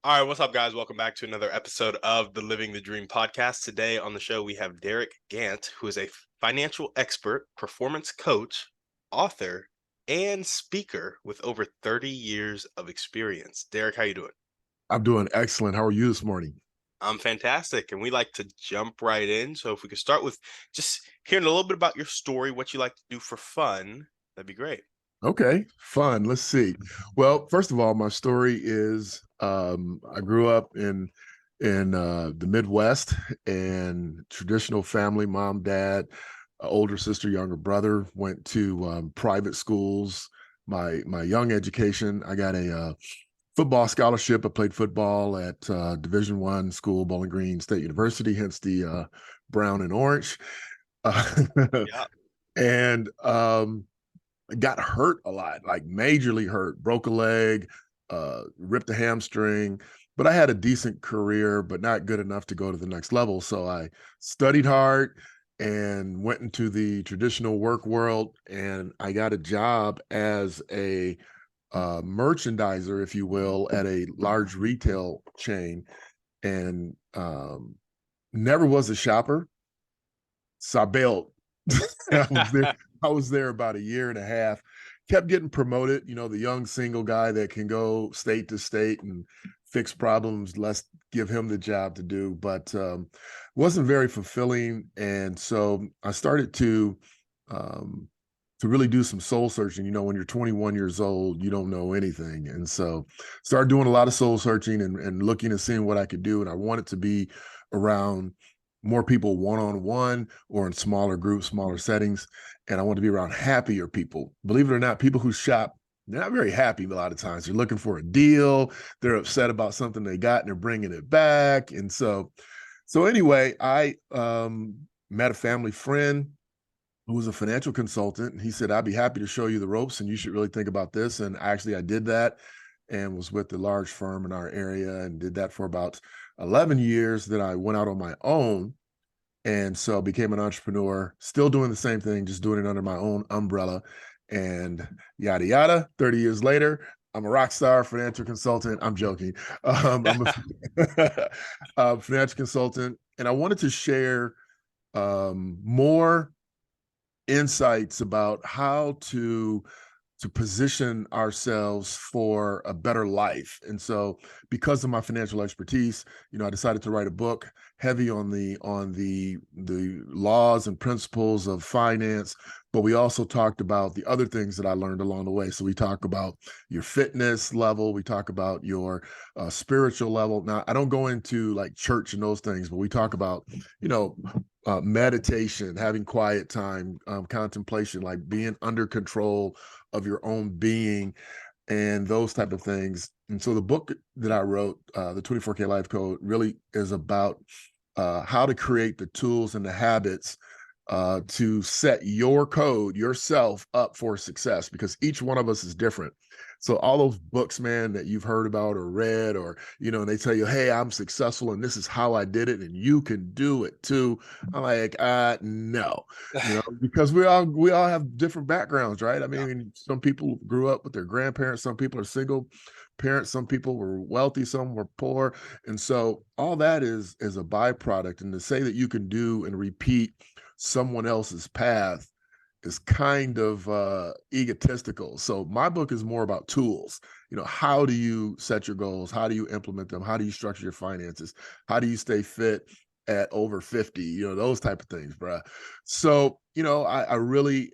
All right, what's up, guys? Welcome back to another episode of the Living the Dream podcast. Today on the show, we have Derick Gant, who is a financial expert, performance coach, author, and speaker with over 30 years of experience. Derick, how you doing? I'm doing excellent. How are you this morning? I'm fantastic, and we like to jump right in. So if we could start with just hearing a little bit about your story, what you like to do for fun, that'd be great. Okay, fun. Let's see. Well, first of all, my story is I grew up in the Midwest and traditional family, mom, dad, older sister, younger brother, went to private schools. My young education, I got a football scholarship. I played football at Division One school, Bowling Green State University, hence the brown and orange. Uh, Yeah. and got hurt a lot, like majorly hurt, broke a leg, ripped a hamstring. But I had a decent career, but not good enough to go to the next level. So I studied hard and went into the traditional work world. And I got a job as a merchandiser, if you will, at a large retail chain. And never was a shopper. So I bailed. I was there. I was there about a year and a half. Kept getting promoted. You know, the young single guy that can go state to state and fix problems. Let's give him the job to do. But wasn't very fulfilling, and so I started um, to really do some soul searching. You know, when you're 21 years old, you don't know anything, and so started doing a lot of soul searching and looking and seeing what I could do. And I wanted to be around more people one on one or in smaller groups, smaller settings. And I want to be around happier people. Believe it or not, people who shop, they're not very happy a lot of times. They're looking for a deal. They're upset about something they got and they're bringing it back. And so anyway, I met a family friend who was a financial consultant. And he said, I'd be happy to show you the ropes and you should really think about this. And actually, I did that and was with the large firm in our area and did that for about 11 years. Then I went out on my own and so became an entrepreneur, still doing the same thing, just doing it under my own umbrella and yada, yada. 30 years later, I'm a rock star financial consultant. I'm joking. I'm a financial consultant. And I wanted to share more insights about how to position ourselves for a better life. And so because of my financial expertise, you know, I decided to write a book heavy on the laws and principles of finance, but we also talked about the other things that I learned along the way. So we talk about your fitness level, we talk about your spiritual level. Now, I don't go into like church and those things, but we talk about, you know, meditation, having quiet time, contemplation, like being under control of your own being and those type of things. And so the book that I wrote, the 24K Life Code, really is about how to create the tools and the habits to set your code, yourself up for success, because each one of us is different. So all those books, man, that you've heard about or read, or, you know, and they tell you, hey, I'm successful and this is how I did it and you can do it too. I'm like, no, you know, because we all have different backgrounds, right? I Yeah. mean, some people grew up with their grandparents, some people are single parents, some people were wealthy, some were poor. And so all that is a byproduct. And to say that you can do and repeat someone else's path is kind of egotistical. So my book is more about tools. You know, how do you set your goals? How do you implement them? How do you structure your finances? How do you stay fit at over 50? You know, those type of things, bruh. So, you know, I really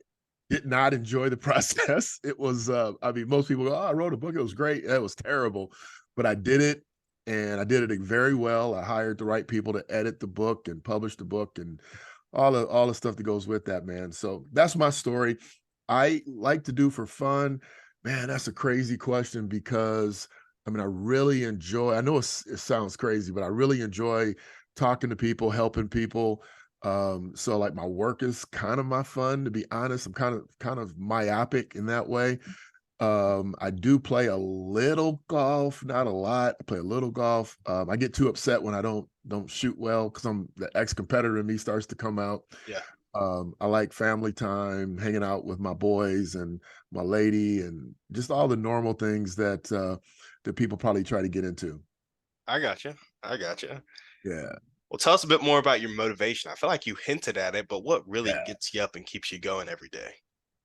did not enjoy the process. It was, I mean, most people go, oh, I wrote a book. It was great. It was terrible, but I did it and I did it very well. I hired the right people to edit the book and publish the book and all the stuff that goes with that, man. So that's my story. I like to do for fun. Man, that's a crazy question because I mean, I really enjoy, I know it sounds crazy, but I really enjoy talking to people, helping people. So like my work is kind of my fun, to be honest. I'm kind of myopic in that way. I do play a little golf, not a lot. I play a little golf. I get too upset when I don't shoot well because I'm the ex-competitor in me starts to come out. Yeah. I like family time, hanging out with my boys and my lady, and just all the normal things that that people probably try to get into. I got you. I got you. Yeah. Well, tell us a bit more about your motivation. I feel like you hinted at it, but what really Yeah. gets you up and keeps you going every day?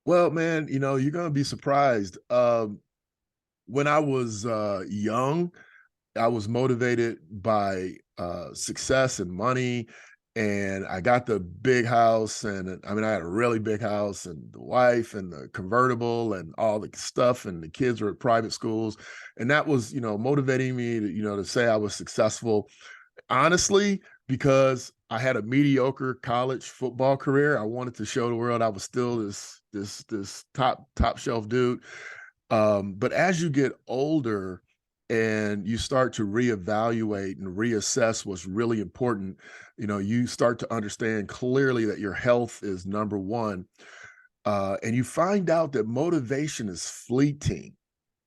Well, man, you're gonna be surprised. When I was young, I was motivated by success and money, and I got the big house, and I mean, I had a really big house, and the wife, and the convertible, and all the stuff, and the kids were at private schools, and that was, motivating me to, to say I was successful. Honestly, because I had a mediocre college football career, I wanted to show the world I was still this top shelf dude. But as you get older and you start to reevaluate and reassess what's really important, you start to understand clearly that your health is number one. And you find out that motivation is fleeting.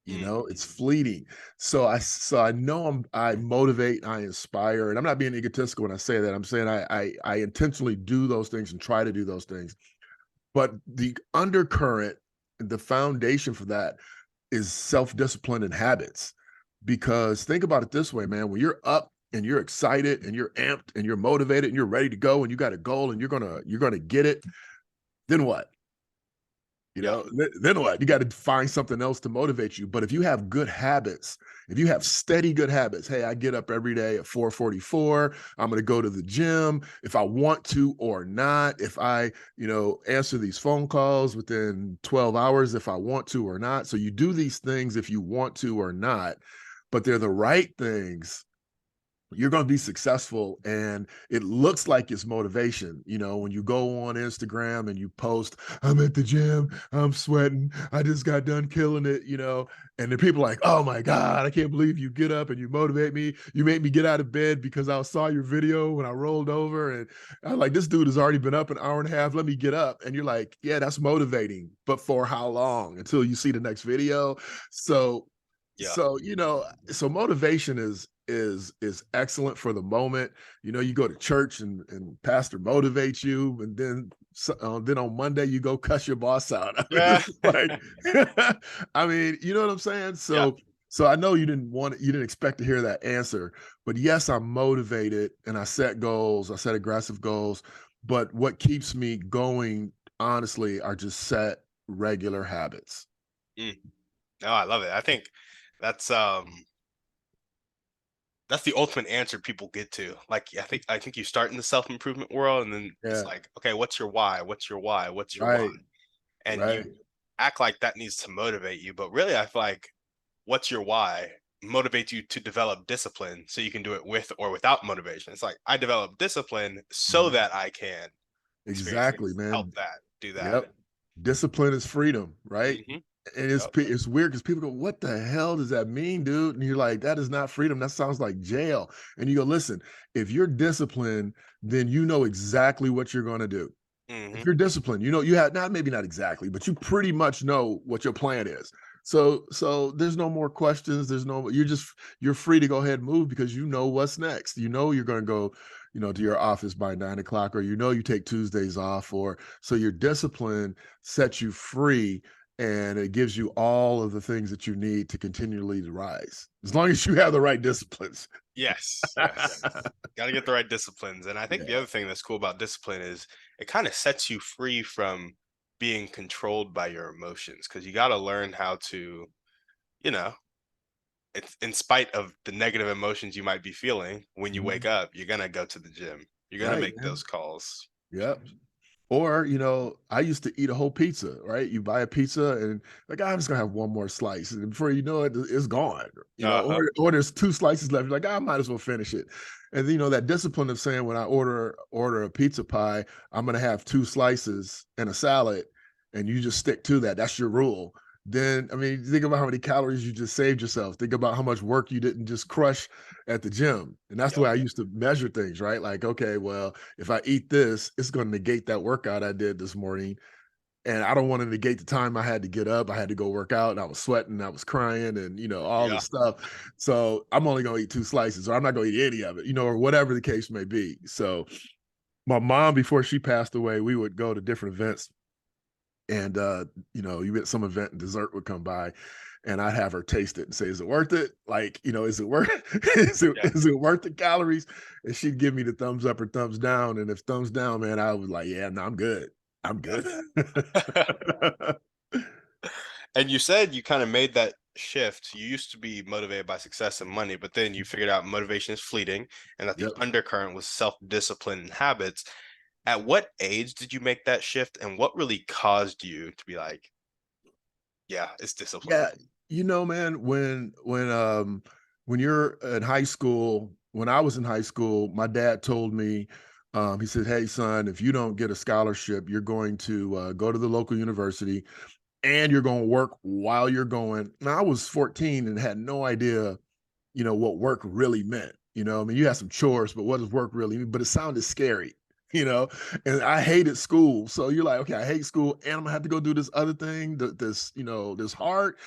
It's Mm, fleeting. So I know I motivate, I inspire, and I'm not being egotistical when I say that. I'm saying I intentionally do those things and try to do those things. But the undercurrent, the foundation for that is self-discipline and habits. Because think about it this way, man, when you're up and you're excited and you're amped and you're motivated and you're ready to go and you got a goal and you're gonna get it, then what? yeah. Then what? You got to find something else to motivate you. But if you have good habits, if you have steady good habits, hey, I get up every day at 4:44. I'm going to go to the gym if I want to or not. If I, answer these phone calls within 12 hours, if I want to or not. So you do these things if you want to or not, but they're the right things, you're going to be successful, and it looks like it's motivation. When you go on Instagram and you post, I'm at the gym, I'm sweating, I just got done killing it, and the people are like, oh my God, I can't believe you get up and you motivate me, you made me get out of bed because I saw your video when I rolled over, and I'm like, this dude has already been up an hour and a half, let me get up. And you're like, yeah, that's motivating, but for how long? Until you see the next video. so Yeah. so motivation is excellent for the moment. You go to church and pastor motivates you, and then on Monday you go cuss your boss out. I mean, Yeah. it's like, I mean, you know what I'm saying? Yeah. So I know you didn't expect to hear that answer, but yes, I'm motivated and I set goals, I set aggressive goals, but what keeps me going, honestly, are just set regular habits. Mm. No, I love it. I think that's that's the ultimate answer people get to. Like, I think you start in the self-improvement world, and then it's Yeah, like, okay, what's your why? What's your why? What's your why? right, And right. you act like that needs to motivate you, but really I feel like what's your why motivates you to develop discipline so you can do it with or without motivation. It's like I develop discipline so Mhm. that I can experience Exactly, things, help man. that, do that. Yep. Discipline is freedom, right? Hmm. And Yep. it's weird because people go, "What the hell does that mean, dude?" And you're like, "That is not freedom. That sounds like jail." And you go, "Listen, if you're disciplined, then you know exactly what you're gonna do. If Hmm. you're disciplined, you have not maybe not exactly, but you pretty much know what your plan is. So there's no more questions. You're free to go ahead and move because you know what's next. You know you're gonna go, to your office by 9 o'clock, or you take Tuesdays off, or so your discipline sets you free and it gives you all of the things that you need to continually to rise. As long as you have the right disciplines. Yes, yes. Got to get the right disciplines. And I think the Yeah. other thing that's cool about discipline is it kind of sets you free from being controlled by your emotions because you got to learn how to, you know, it's in spite of the negative emotions you might be feeling when you wake Mhm. up, you're going to go to the gym. You're going to Right, make man. those calls. Yep. Or, I used to eat a whole pizza, right? You buy a pizza and like, I'm just gonna have one more slice. And before you know it, it's gone. Uh-huh. Or there's two slices left. You're like, I might as well finish it. And then, that discipline of saying when I order a pizza pie, I'm gonna have two slices and a salad, and you just stick to that. That's your rule. Then I mean, think about how many calories you just saved yourself. Think about how much work you didn't just crush at the gym. And that's the Yep. way I used to measure things, right? Like, okay, well, if I eat this, it's going to negate that workout I did this morning. And I don't want to negate the time I had to get up. I had to go work out and I was sweating, I was crying and, all Yeah. this stuff. So I'm only going to eat two slices or I'm not going to eat any of it, or whatever the case may be. So my mom, before she passed away, we would go to different events and you get some event and dessert would come by and I'd have her taste it and say, "Is it worth it? Like, is it worth Yeah. is it worth the calories?" And she'd give me the thumbs up or thumbs down. And if thumbs down, man, I was like, "Yeah, no, I'm good. I'm good." And you said you kind of made that shift. You used to be motivated by success and money, but then you figured out motivation is fleeting and that the Yep. undercurrent was self-discipline and habits. At what age did you make that shift, and what really caused you to be like, yeah, it's discipline? Yeah, man, when you're in high school, when I was in high school, my dad told me, he said, "Hey, son, if you don't get a scholarship, you're going to go to the local university and you're going to work while you're going." Now, I was 14 and had no idea, what work really meant. I mean, you had some chores, but what does work really mean? But it sounded scary, you know, and I hated school. So you're like, okay, I hate school and I'm gonna have to go do this other thing, this, this hard.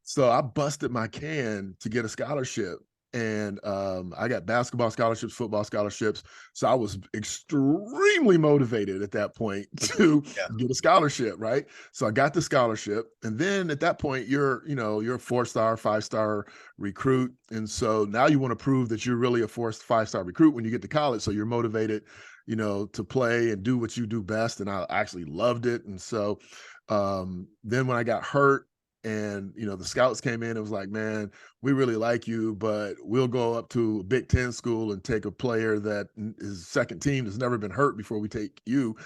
So I busted my can to get a scholarship. And I got basketball scholarships, football scholarships. So I was extremely motivated at that point to Yeah. get a scholarship, right? So I got the scholarship. And then at that point, you're a 4-star, 5-star recruit. And so now you want to prove that you're really a 5-star recruit when you get to college. So you're motivated, to play and do what you do best. And I actually loved it. And so then when I got hurt, and the scouts came in, it was like, "Man, we really like you, but we'll go up to a Big Ten school and take a player that is second team that's never been hurt before we take you."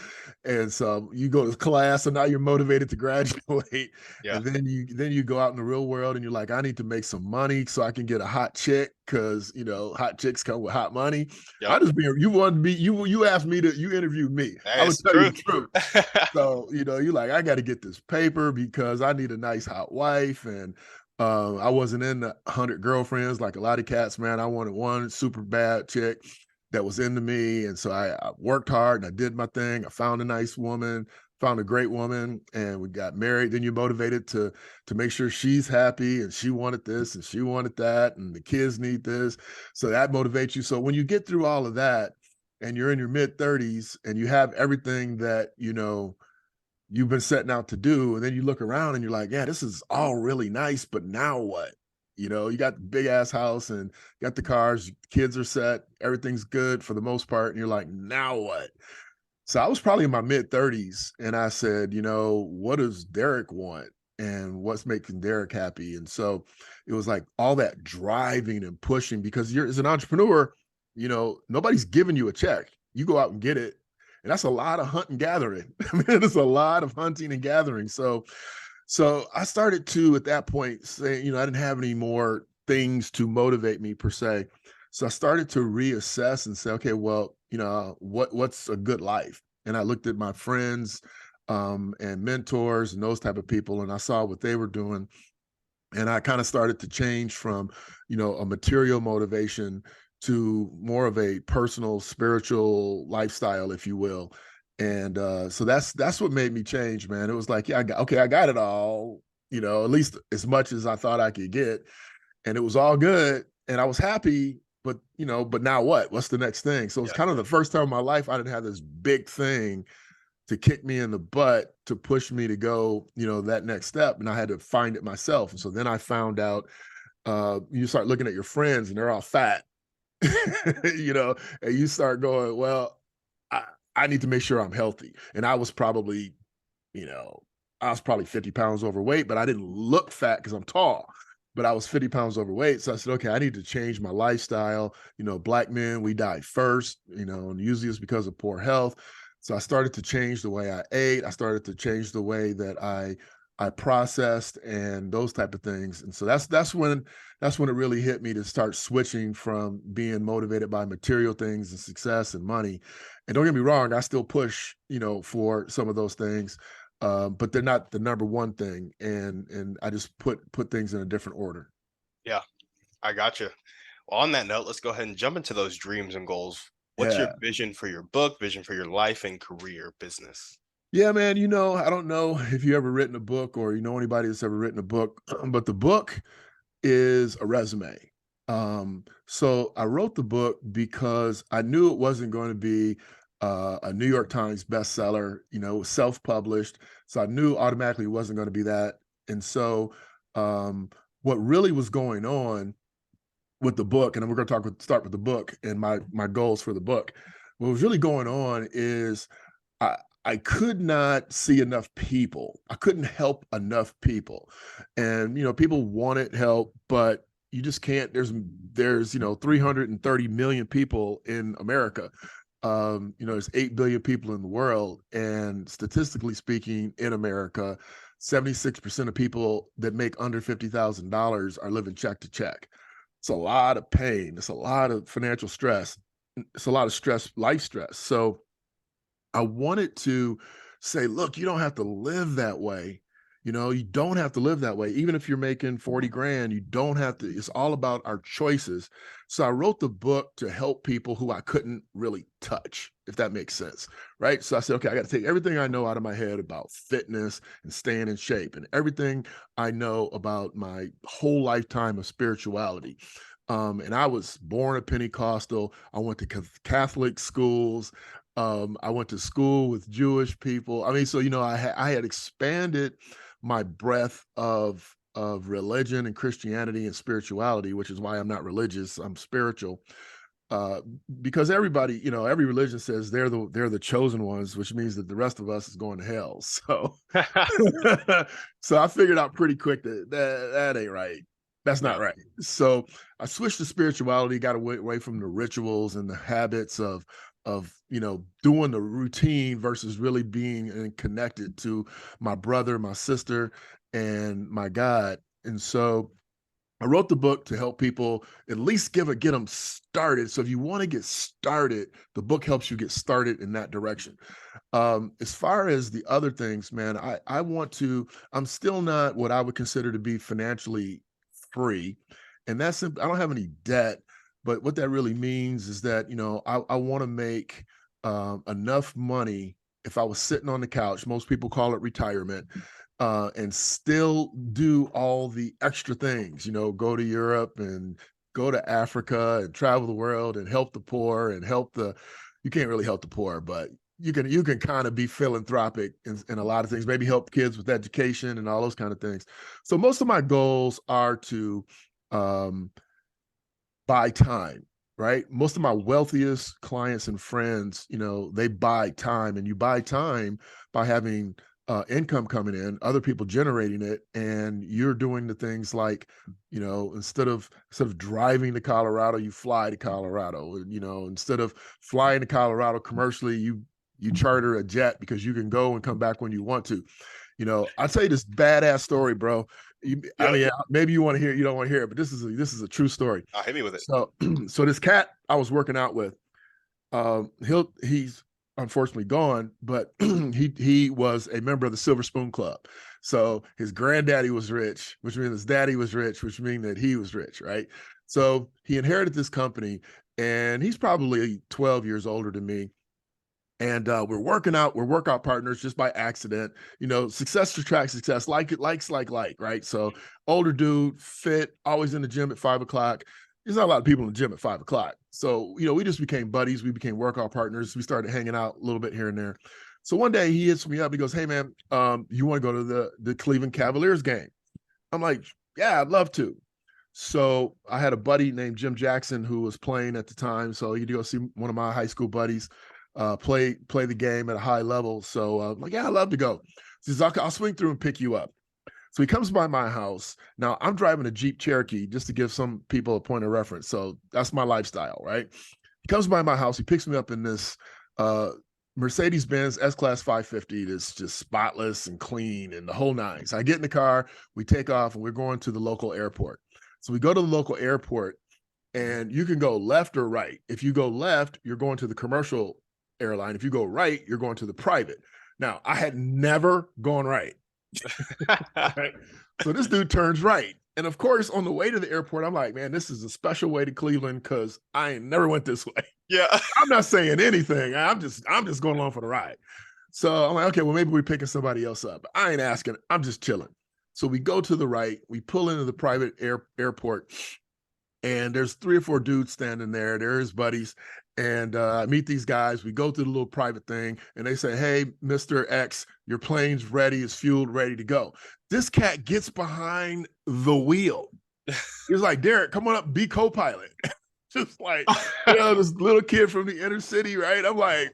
And so you go to class, and now you're motivated to graduate. Yeah. And then you go out in the real world, and you're like, "I need to make some money so I can get a hot chick because hot chicks come with hot money." I Yep. just be you wanted to be you asked me to you interviewed me. I Hey, would it's the tell you the truth. truth. So, you're like, I got to get this paper because I need a nice hot wife. And I wasn't in the 100 girlfriends like a lot of cats, man. I wanted one super bad chick that was into me. And so I worked hard and I did my thing. I found a nice woman, found a great woman, and we got married. Then you're motivated to make sure she's happy, and she wanted this and she wanted that, and the kids need this. So that motivates you. So when you get through all of that, and you're in your mid 30s and you have everything that you've been setting out to do, and then you look around and you're like, "Yeah, this is all really nice, but now what?" You got the big ass house and got the cars, kids are set, everything's good for the most part, and you're like, "Now what?" So I was probably in my mid 30s, and I said, "What does Derick want? And what's making Derick happy?" And so it was like all that driving and pushing, because you're as an entrepreneur, nobody's giving you a check. You go out and get it. And that's a lot of hunt and gathering. I mean, it's a lot of hunting and gathering. So I started to, at that point, say, I didn't have any more things to motivate me per se. So I started to reassess and say, okay, well, what's a good life? And I looked at my friends and mentors and those type of people, and I saw what they were doing. And I kind of started to change from, a material motivation to more of a personal, spiritual lifestyle, if you will. And so that's what made me change, man. It was like, yeah, I got it all, at least as much as I thought I could get, and it was all good, and I was happy. But now what? What's the next thing? So it's Yeah. kind of the first time in my life I didn't have this big thing to kick me in the butt to push me to go, that next step. And I had to find it myself. And so then I found out, you start looking at your friends and they're all fat, and you start going, well, I, I need to make sure I'm healthy. And you know, I was probably 50 pounds overweight, but I didn't look fat because I'm tall. But I was 50 pounds overweight. So I said, okay, I need to change my lifestyle. Black men, we die first, and usually it's because of poor health. So I started to change the way I ate. I started to change the way that I processed and those type of things. And so that's when it really hit me to start switching from being motivated by material things and success and money. And don't get me wrong, I still push, for some of those things, but they're not the number one thing. And I just put things in a different order. Yeah. I gotcha. Well, on that note, let's go ahead and jump into those dreams and goals. What's your Yeah. vision for your book, vision for your life and career business? Yeah, man. I don't know if you ever written a book or you know anybody that's ever written a book, but the book is a resume. So I wrote the book because I knew it wasn't going to be a New York Times bestseller, it was self-published. So I knew automatically it wasn't going to be that. And so what really was going on with the book, and we're going to start with the book and my goals for the book. What was really going on is I I could not see enough people. I couldn't help enough people. And people wanted help, but you just can't. There's 330 million people in America. There's 8 billion people in the world, and statistically speaking, in America, 76% of people that make under $50,000 are living check to check. It's a lot of pain. It's a lot of financial stress. It's a lot of stress, life stress. So I wanted to say, look, you don't have to live that way. You don't have to live that way. Even if you're making 40 grand, you don't have to. It's all about our choices. So I wrote the book to help people who I couldn't really touch, if that makes sense. Right. So I said, okay, I got to take everything I know out of my head about fitness and staying in shape and everything I know about my whole lifetime of spirituality. And I was born a Pentecostal. I went to Catholic schools. I went to school with Jewish people. I mean, so I had expanded my breadth of religion and Christianity and spirituality, which is why I'm not religious. I'm spiritual. Uh, because everybody, every religion says they're the chosen ones, which means that the rest of us is going to hell. So, so I figured out pretty quick that ain't right. That's not Yeah. right. So I switched to spirituality, got away from the rituals and the habits of doing the routine versus really being connected to my brother, my sister, and my God. And so I wrote the book to help people at least get them started. So if you want to get started, the book helps you get started in that direction. As far as the other things, man, I'm still not what I would consider to be financially free. And that's simple. I don't have any debt, but what that really means is that, I want to make enough money. If I was sitting on the couch, most people call it retirement, and still do all the extra things, go to Europe and go to Africa and travel the world and help the poor and you can't really help the poor, but you can kind of be philanthropic in a lot of things, maybe help kids with education and all those kind of things. So most of my goals are to um, buy time, right? Most of my wealthiest clients and friends, they buy time, and you buy time by having income coming in, other people generating it, and you're doing the things like, instead of driving to Colorado, you fly to Colorado. Instead of flying to Colorado commercially, you charter a jet because you can go and come back when you want to. I'll tell you this badass story, bro. I Yeah. mean, maybe you want to hear, you don't want to hear it, but this is a true story. Hit me with it. So, so this cat I was working out with, he's unfortunately gone, but he was a member of the Silver Spoon Club. So his granddaddy was rich, which means his daddy was rich, which means that he was rich, right? So he inherited this company, and he's probably 12 years older than me. And we're working out, we're workout partners just by accident. Success attracts success, like it likes like, right? So older dude, fit, always in the gym at 5 o'clock. There's not a lot of people in the gym at 5 o'clock. So, we just became buddies. We became workout partners. We started hanging out a little bit here and there. So one day he hits me up. He goes, "Hey man, you want to go to the Cleveland Cavaliers game?" I'm like, "Yeah, I'd love to." So I had a buddy named Jim Jackson who was playing at the time. So he'd go see one of my high school buddies play the game at a high level. So I'm like, "Yeah, I'd love to go." He says, I'll swing through and pick you up. So he comes by my house. Now I'm driving a Jeep Cherokee, just to give some people a point of reference. So that's my lifestyle, right? He comes by my house. He picks me up in this Mercedes-Benz S-Class 550 that's just spotless and clean and the whole nine. So I get in the car, we take off, and we're going to the local airport. So we go to the local airport, and you can go left or right. If you go left, you're going to the commercial airline. If you go right, you're going to the private. Now, I had never gone right. Right? So this dude turns right. And of course, on the way to the airport, I'm like, man, this is a special way to Cleveland because I ain't never went this way. Yeah. I'm not saying anything. I'm just going along for the ride. So I'm like, okay, well, maybe we're picking somebody else up. I ain't asking. I'm just chilling. So we go to the right. We pull into the private airport. and there's 3 or 4 dudes standing there. They're his buddies. And I meet these guys. We go through the little private thing, and they say, "Hey, Mr. X, your plane's ready. It's fueled, ready to go." This cat gets behind the wheel. He's like, "Derick, come on up, be co-pilot." Just like, this little kid from the inner city, right? I'm like,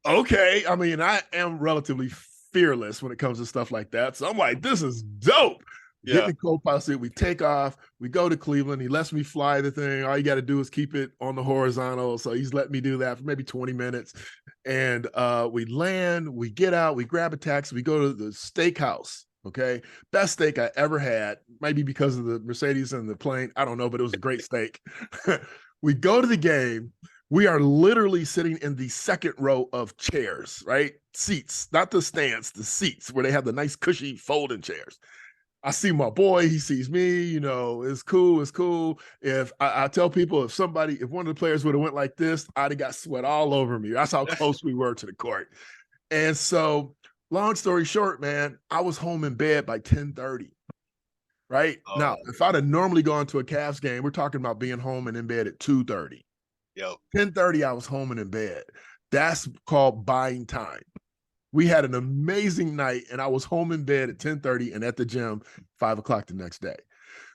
okay. I mean, I am relatively fearless when it comes to stuff like that. So I'm like, this is dope. Get in Yeah. the co-pilot seat. We take off. We go to Cleveland. He lets me fly the thing. All you got to do is keep it on the horizontal. So he's let me do that for maybe 20 minutes. And we land. We get out. We grab a taxi. We go to the steakhouse. Okay, best steak I ever had. Maybe because of the Mercedes and the plane. I don't know, but it was a great steak. We go to the game. We are literally sitting in the second row of chairs, right? Seats, not the stands, the seats where they have the nice cushy folding chairs. I see my boy, he sees me, it's cool, it's cool. If I tell people if one of the players would have went like this, I'd have got sweat all over me. That's how close we were to the court. And so, long story short, man, I was home in bed by 10:30. Right now, Oh, if I'd have normally gone to a Cavs game, we're talking about being home and in bed at 2:30. yo. 10:30, I was home and in bed. That's called buying time. We had an amazing night, and I was home in bed at 10:30 and at the gym 5 o'clock the next day.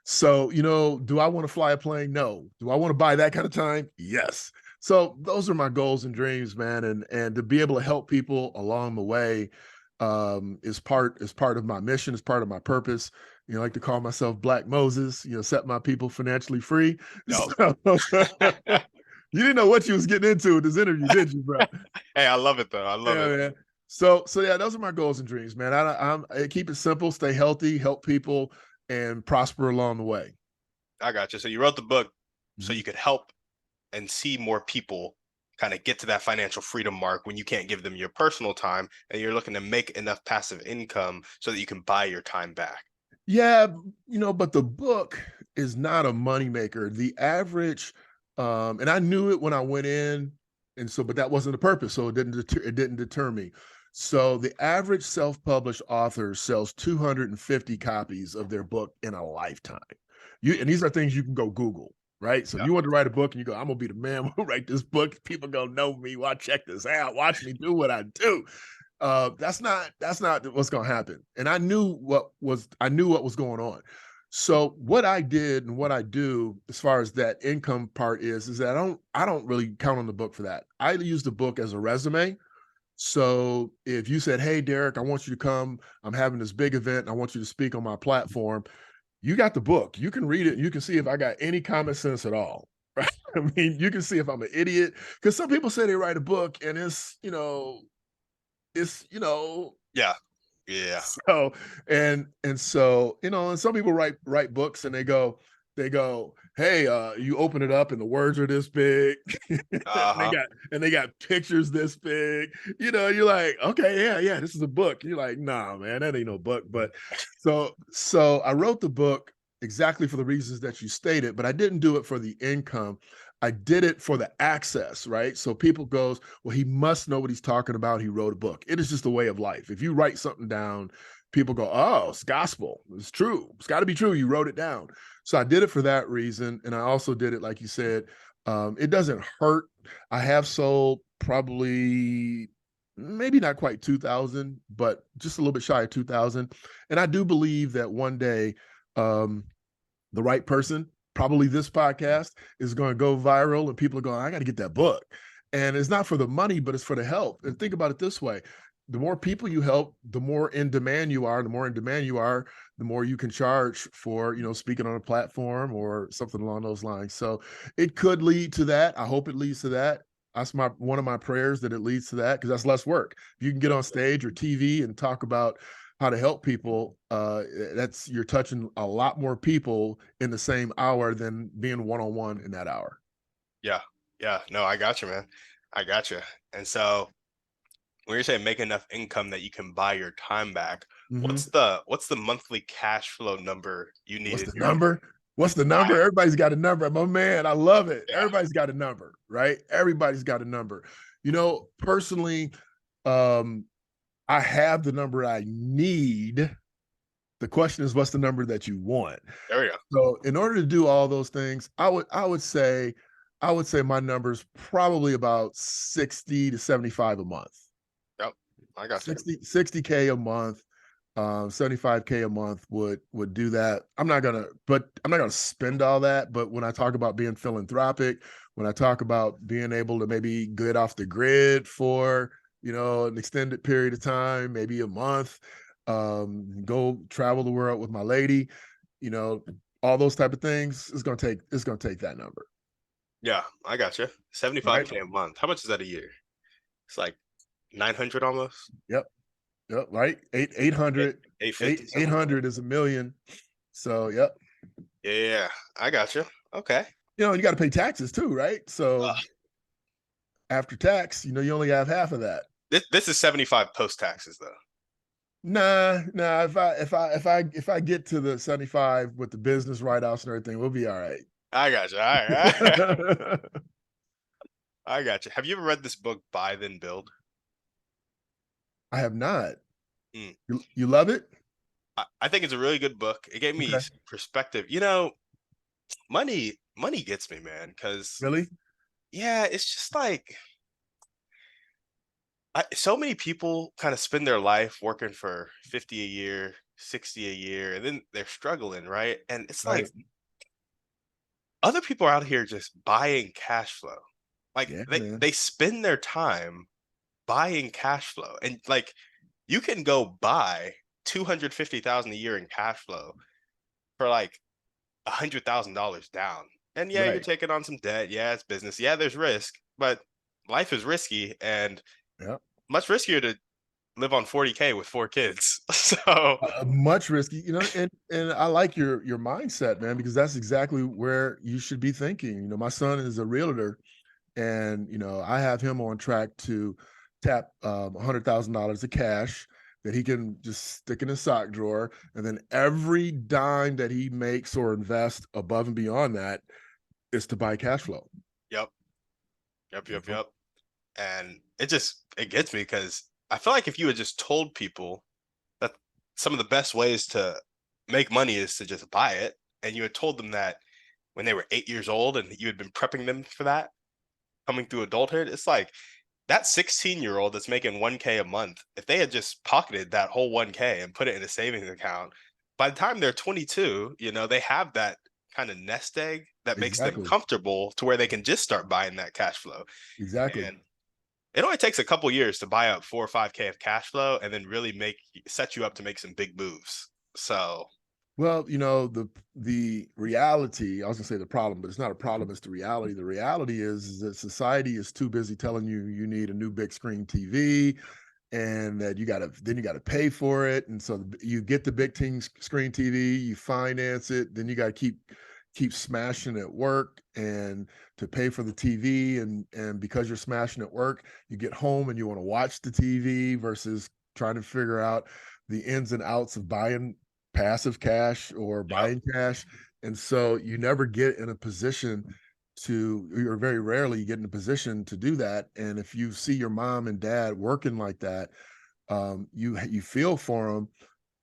So, do I want to fly a plane? No. Do I want to buy that kind of time? Yes. So those are my goals and dreams, man. And to be able to help people along the way is part of my mission, is part of my purpose. I like to call myself Black Moses, set my people financially free. Yo. So you didn't know what you was getting into with this interview, did you, bro? Hey, I love it though. I love Yeah, it. man. So yeah, those are my goals and dreams, man. I keep it simple, stay healthy, help people, and prosper along the way. I got you. So you wrote the book so Mhm. you could help and see more people kind of get to that financial freedom mark when you can't give them your personal time and you're looking to make enough passive income so that you can buy your time back. Yeah, but the book is not a moneymaker. The average, and I knew it when I went in, and so, but that wasn't the purpose. So it didn't deter me. So the average self-published author sells 250 copies of their book in a lifetime. And these are things you can go Google, right? So if Yeah. you want to write a book and you go, I'm gonna be the man who write this book, people gonna know me. Well, check this out. Watch me do what I do. That's not what's going to happen. And I knew what was going on. So what I did and what I do as far as that income part is that I don't really count on the book for that. I use the book as a resume. So if you said, "Hey, Derick, I want you to come. I'm having this big event. And I want you to speak on my platform." You got the book. You can read it. You can see if I got any common sense at all. Right? I mean, you can see if I'm an idiot. Because some people say they write a book and it's Yeah. Yeah. so and so and some people write books and they go, hey, you open it up and the words are this big. and they Uh-huh. got pictures this big. You're like, okay, yeah, this is a book. You're like, nah, man, that ain't no book. But so I wrote the book exactly for the reasons that you stated, but I didn't do it for the income. I did it for the access, right? So people goes, well, he must know what he's talking about. He wrote a book. It is just a way of life. If you write something down, people go, oh, it's gospel. It's true. It's got to be true. You wrote it down. So I did it for that reason. And I also did it, like you said, it doesn't hurt. I have sold probably maybe not quite 2,000, but just a little bit shy of 2,000. And I do believe that one day, the right person, probably this podcast, is going to go viral and people are going, I got to get that book. And it's not for the money, but it's for the help. And think about it this way. The more people you help, the more in demand you are. The more in demand you are, the more you can charge for, speaking on a platform or something along those lines. So it could lead to that. I hope it leads to that. That's one of my prayers, that it leads to that, because that's less work. If you can get on stage or TV and talk about how to help people, you're touching a lot more people in the same hour than being one-on-one in that hour. Yeah. Yeah. No, I got you, man. I got you. And so when you're saying make enough income that you can buy your time back, Mhm. what's the monthly cash flow number you need What's in the your number? What's the number? right? Everybody's got a number. My man, I love it. Yeah. Everybody's got a number, right? Everybody's got a number. Personally, I have the number I need. The question is, what's the number that you want? There we go. So in order to do all those things, I would say my number's probably about 60 to 75 a month. Yep. I got you. 60K a month, 75K a month would do that. I'm not gonna spend all that. But when I talk about being philanthropic, when I talk about being able to maybe get off the grid for an extended period of time, maybe a month, go travel the world with my lady, you know, all those type of things, it's gonna take that number, Yeah, I got you. right? 75K a month. How much is that a year? It's like 900 almost. Yep, yep, right. Eight Eight hundred, 850 eight something like that. hundred is a million. So yep. Yeah, I got you. Okay. You got to pay taxes too, right? Uh, So after tax, you only have half of that. this is 75 post taxes though. Nah. If I get to the 75 with the business write-offs and everything, we'll be all right. I got you. All right. I got you. Have you ever read this book, Buy Then Build? I have not. Mm. You love it? I think it's a really good book. It gave me Okay. some perspective. Money gets me, man. Because Really? yeah, it's just like so many people kind of spend their life working for 50 a year, 60 a year, and then they're struggling, right? And it's like Right. other people are out here just buying cash flow. Like Yeah, they man. spend their time buying cash flow. And like you can go buy 250,000 a year in cash flow for like $100,000 down. And yeah, you're Right. taking on some debt. Yeah, it's business. Yeah, there's risk, but life is risky and Yeah. much riskier to live on 40K with 4 kids. So Much risky, and I like your mindset, man, because that's exactly where you should be thinking. My son is a realtor, and I have him on track to tap $100,000 of cash that he can just stick in his sock drawer, and then every dime that he makes or invests above and beyond that is to buy cash flow. yep, yep, You yep, know? yep. And it gets me because I feel like if you had just told people that some of the best ways to make money is to just buy it, and you had told them that when they were 8 years old and you had been prepping them for that coming through adulthood, it's like that 16-year-old that's making 1K a month, if they had just pocketed that whole 1K and put it in a savings account, by the time they're 22, they have that kind of nest egg that makes them Exactly, comfortable to where they can just start buying that cash flow. exactly. And it only takes a couple years to buy up 4 or 5K of cash flow and then really set you up to make some big moves. So Well, the reality, I was gonna say the problem, but it's not a problem, it's the reality. The reality is that society is too busy telling you you need a new big screen TV and that you gotta pay for it. And so you get the big screen TV, you finance it, then you gotta keep smashing at work and to pay for the TV. And because you're smashing at work, you get home and you want to watch the TV versus trying to figure out the ins and outs of buying passive cash or yep, buying cash. And so you never get in a position or very rarely you get in a position to do that. And if you see your mom and dad working like that, you feel for them,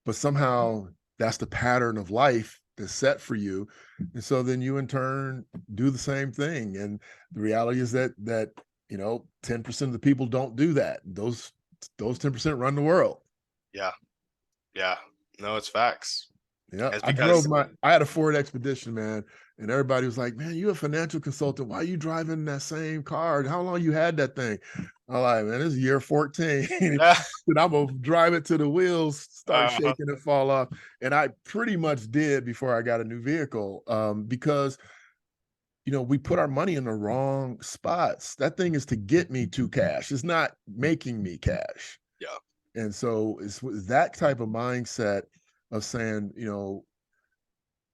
but somehow that's the pattern of life that's set for you. And so then you in turn do the same thing. And the reality is that 10% of the people don't do that. Those 10% run the world. yeah, yeah. No, it's facts. Yeah, It's because I had a Ford Expedition, man, and everybody was like, "Man, you a financial consultant. Why are you driving that same car? How long you had that thing?" I'm like, "Man, this is year 14, and I'm gonna drive it till the wheels start uh, shaking and fall off." And I pretty much did before I got a new vehicle, because we put our money in the wrong spots. That thing is to get me to cash. It's not making me cash. yeah, And so it's with that type of mindset of saying,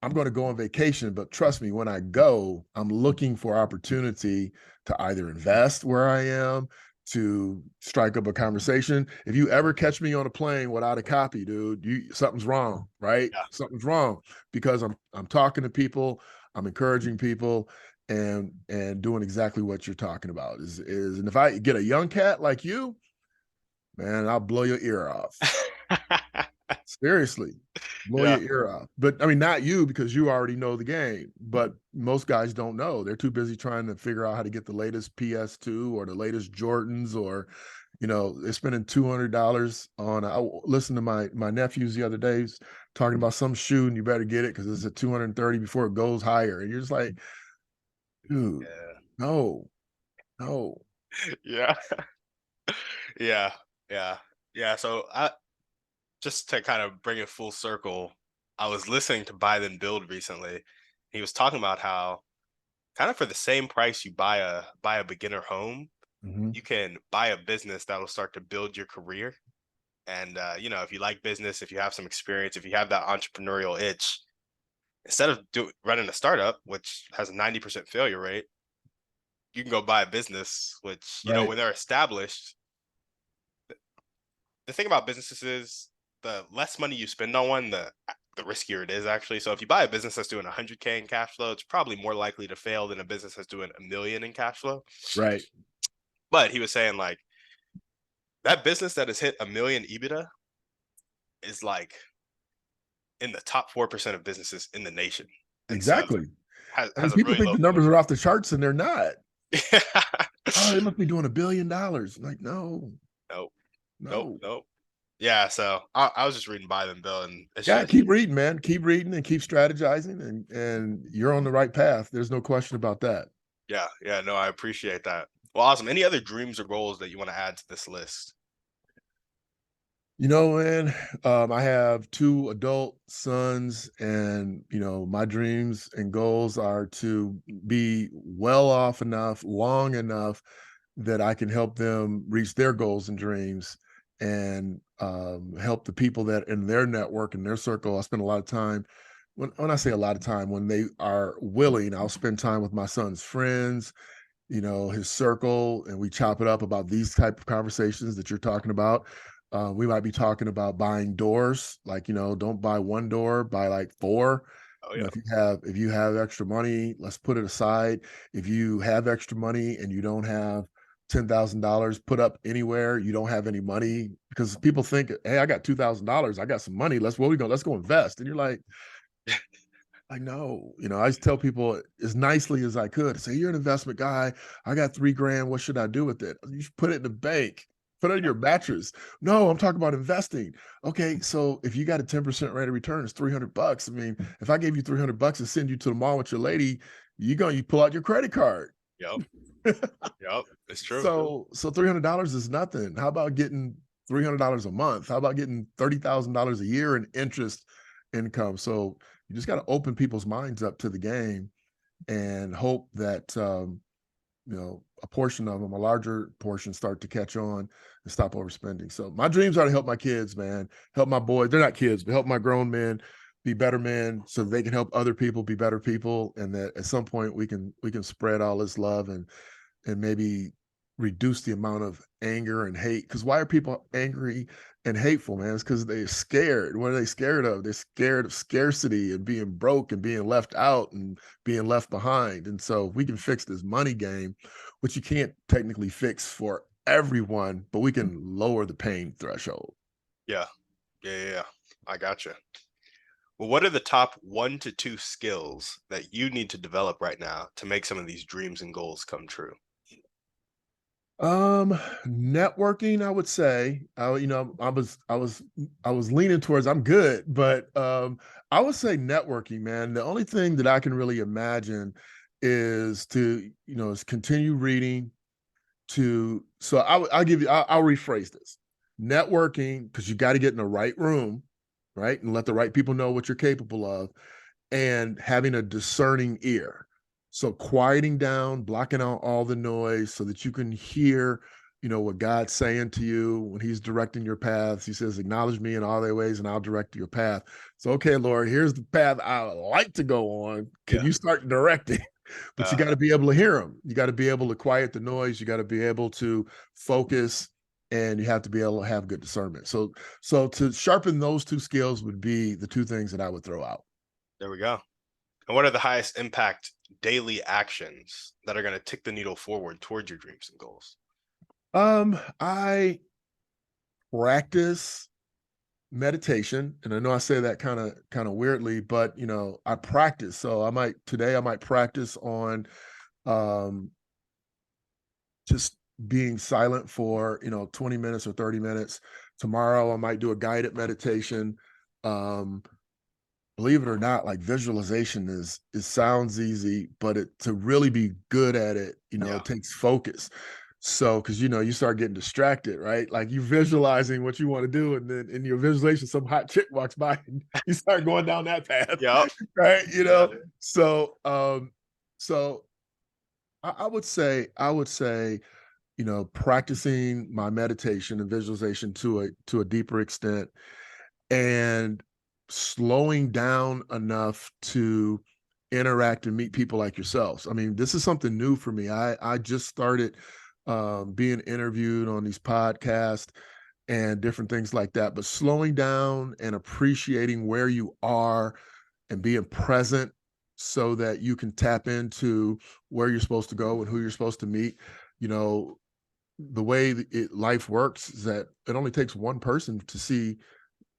I'm going to go on vacation, but trust me, when I go, I'm looking for opportunity to either invest where I am, to strike up a conversation. If you ever catch me on a plane without a copy, dude, something's wrong, right? yeah. Something's wrong because I'm talking to people, I'm encouraging people, and doing exactly what you're talking about. And if I get a young cat like you, man, I'll blow your ear off. Seriously, blow Yeah. your ear out. But I mean, not you because you already know the game. But most guys don't know. They're too busy trying to figure out how to get the latest PS2 or the latest Jordans, or they're spending $200 on. I listened to my nephews the other day talking about some shoe, and you better get it because it's at 230 before it goes higher. And you're just like, dude, Yeah. no, no. Yeah. Yeah. Yeah. Yeah. So I just to kind of bring it full circle, I was listening to Buy Then Build recently. He was talking about how kind of for the same price you buy a beginner home, Mhm. you can buy a business that'll start to build your career. And if you like business, if you have some experience, if you have that entrepreneurial itch, instead of running a startup, which has a 90% failure rate, you can go buy a business, which Right. when they're established, the thing about businesses is the less money you spend on one, the riskier it is actually. So if you buy a business that's doing 100K in cash flow, it's probably more likely to fail than a business that's doing a million in cash flow. Right. But he was saying like that business that has hit a million EBITDA is like in the top 4% of businesses in the nation, and so Exactly. has And a people really think low the failure numbers are off the charts and they're not. rate. Oh, they must be doing $1 billion. Like, no, Nope, nope, no. nope. Yeah, so I was just reading Buy Them Bill, and it's Yeah, just keep reading, man. Keep reading and keep strategizing, and you're on the right path. There's no question about that. yeah, yeah. No, I appreciate that. Well, awesome. Any other dreams or goals that you want to add to this list? Man, I have two adult sons, and my dreams and goals are to be well off enough, long enough that I can help them reach their goals and dreams, and help the people that in their network and their circle. I spend a lot of time. When I say a lot of time, when they are willing, I'll spend time with my son's friends, his circle, and we chop it up about these type of conversations that you're talking about. We might be talking about buying doors, like, don't buy one door, buy like four. Oh yeah, If you have extra money, let's put it aside. If you have extra money and you don't have $10,000 put up anywhere, you don't have any money, because people think, hey, I got $2,000, I got some money. Let's go invest. And you're like, no, I just tell people as nicely as I could, say, you're an investment guy. I got 3 grand. What should I do with it? You should put it in the bank, put it in your mattress. No, I'm talking about investing. Okay. So if you got a 10% rate of return, it's $300. I mean, if I gave you $300 and send you to the mall with your lady, you pull out your credit card. yep, yep. It's true. So $300 is nothing. How about getting $300 a month? How about getting $30,000 a year in interest income? So you just got to open people's minds up to the game and hope that a portion of them, a larger portion, start to catch on and stop overspending. So my dreams are to help my kids, man, help my boys. They're not kids, but help my grown men be better men, so they can help other people be better people, and that at some point we can spread all this love and maybe reduce the amount of anger and hate. Because why are people angry and hateful, man? It's because they're scared. What are they scared of? They're scared of scarcity and being broke and being left out and being left behind. And so if we can fix this money game, which you can't technically fix for everyone, but we can lower the pain threshold. Yeah, yeah, yeah, yeah. I gotcha. Well, what are the top 1 to 2 skills that you need to develop right now to make some of these dreams and goals come true? Um, Networking, I would say. I was leaning towards I'm good, but I would say networking, man. The only thing that I can really imagine is continue reading so I'll give you I'll rephrase this. Networking, because you got to get in the right room, right? And let the right people know what you're capable of, and having a discerning ear. So quieting down, blocking out all the noise so that you can hear, what God's saying to you when he's directing your paths. He says, acknowledge me in all their ways and I'll direct your path. So, okay, Lord, here's the path I would like to go on. Can Yeah. you start directing? But you Uh, got to be able to hear them. You got to be able to quiet the noise. You got to be able to focus, and you have to be able to have good discernment. So to sharpen those two skills would be the two things that I would throw out. there we go. And what are the highest impact daily actions that are going to tick the needle forward towards your dreams and goals? I practice meditation, and I know I say that kind of weirdly, but I practice. So I might practice on um just being silent for 20 minutes or 30 minutes. Tomorrow I might do a guided meditation. Um Believe it or not, like visualization is it sounds easy, but it to really be good at it, Yeah. it takes focus. So, because you start getting distracted, right? Like you visualizing what you want to do, and then in your visualization, some hot chick walks by and you start going down that path, Yep. right? Yeah. So I would say, practicing my meditation and visualization to a deeper extent, and slowing down enough to interact and meet people like yourselves. I mean, this is something new for me. I just started being interviewed on these podcasts and different things like that, but slowing down and appreciating where you are and being present so that you can tap into where you're supposed to go and who you're supposed to meet. You know, the way life works is that it only takes one person to see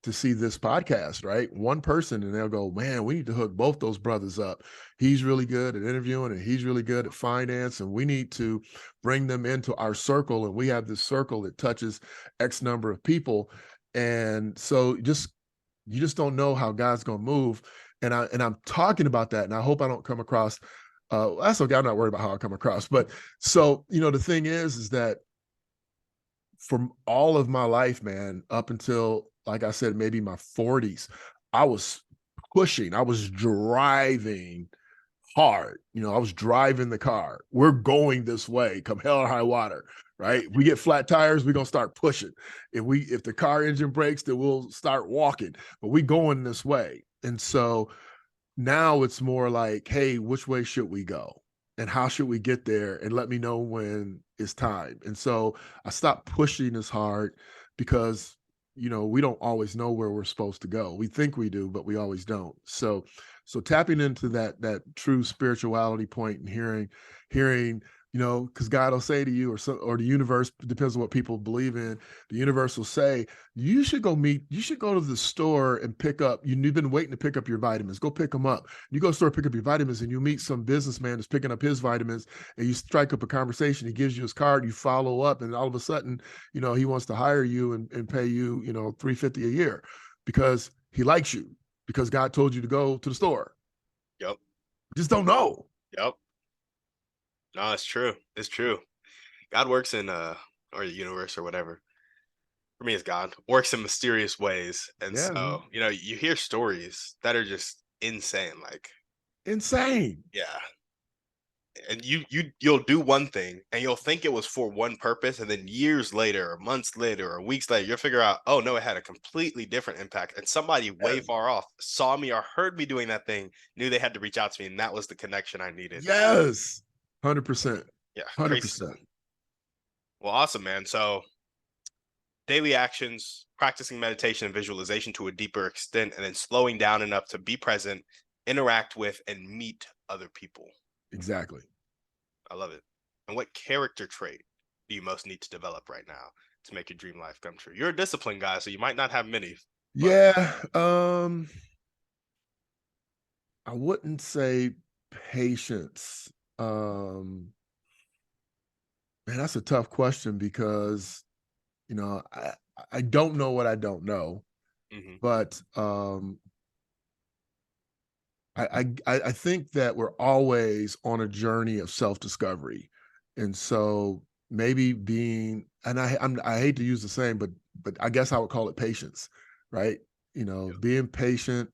this podcast, right? One person, and they'll go, man, we need to hook both those brothers up. He's really good at interviewing and he's really good at finance. And we need to bring them into our circle. And we have this circle that touches X number of people. And so you just don't know how God's gonna move. And I'm talking about that. And I hope I don't come across that's okay. I'm not worried about how I come across. But so, the thing is that from all of my life, man, up until, like I said, maybe my 40s, I was I was driving hard. I was driving the car. We're going this way, come hell or high water, right? We get flat tires, we're gonna start pushing. If the car engine breaks, then we'll start walking. But we going this way. And so now it's more like, hey, which way should we go? And how should we get there? And let me know when it's time. And so I stopped pushing as hard because, we don't always know where we're supposed to go. We think we do, but we always don't. So tapping into that true spirituality point and hearing, because God will say to you, or the universe, depends on what people believe in, the universe will say, you should go to the store and pick up, you've been waiting to pick up your vitamins. Go pick them up. You go to the store, pick up your vitamins, and you meet some businessman that's picking up his vitamins, and you strike up a conversation. He gives you his card, you follow up, and all of a sudden, he wants to hire you and pay you, $350 a year because he likes you, because God told you to go to the store. Yep. Just don't know. Yep. No, it's true. It's true. God works in or the universe or whatever. For me, it's God works in mysterious ways, and Yeah, so man. you hear stories that are just insane. Like, Insane. yeah, and you'll do one thing and you'll think it was for one purpose, and then years later or months later or weeks later you'll figure out, oh no, it had a completely different impact, and somebody way Yes. far off saw me or heard me doing that thing, knew they had to reach out to me, and that was the connection I needed. Yes. 100%. Yeah, crazy 100%. stuff. Well, awesome, man. So daily actions, practicing meditation and visualization to a deeper extent, and then slowing down enough to be present, interact with, and meet other people. Exactly. I love it. And what character trait do you most need to develop right now to make your dream life come true? You're a disciplined guy, so you might not have many, but Yeah, I wouldn't say patience. Um, Man, that's a tough question because, I don't know what I don't know, mhm, but I think that we're always on a journey of self-discovery. And so maybe being, and I hate to use the same, but I guess I would call it patience, right? Being patient